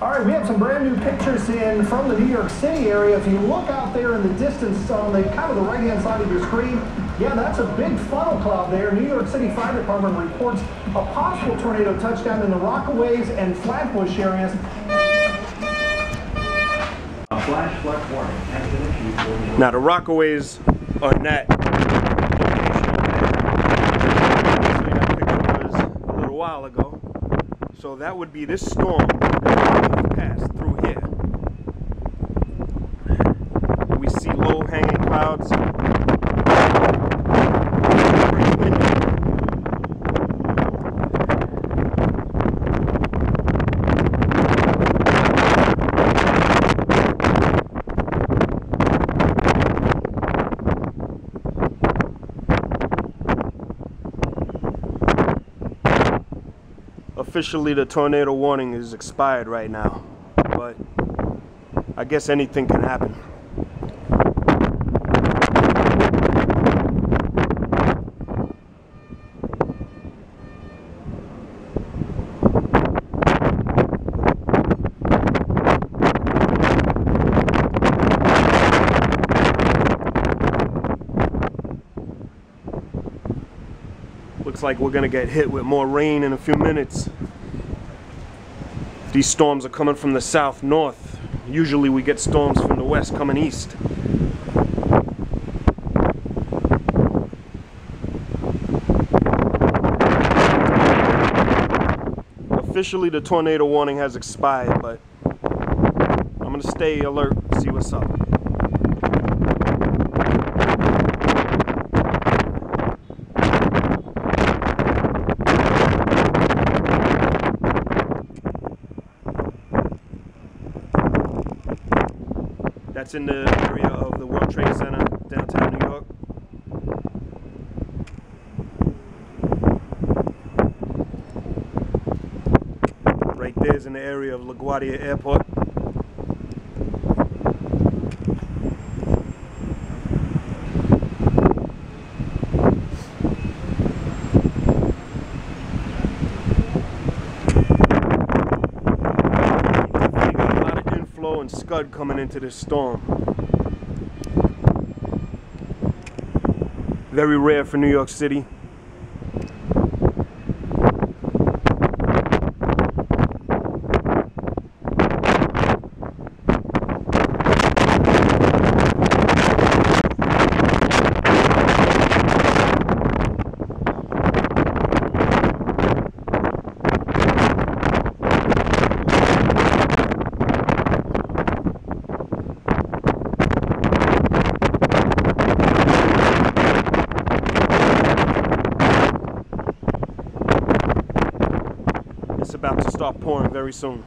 All right, we have some brand new pictures in from the New York City area. If you look out there in the distance on the kind of the right-hand side of your screen, yeah, that's a big funnel cloud there. New York City Fire Department reports a possible tornado touchdown in the Rockaways and Flatbush areas. A flash flood warning has been issued. Now the Rockaways are not location over there. That picture was a little while ago. So that would be this storm that passed through here. We see low hanging clouds. Officially, the tornado warning is expired right now, but I guess anything can happen. Looks like we're gonna get hit with more rain in a few minutes. These storms are coming from the south north. Usually we get storms from the west coming east. Officially the tornado warning has expired, but I'm gonna stay alert, see what's up. That's in the area of the World Trade Center, downtown New York. Right there's in the area of LaGuardia Airport. And scud coming into this storm. Very rare for New York City. It's about to start pouring very soon.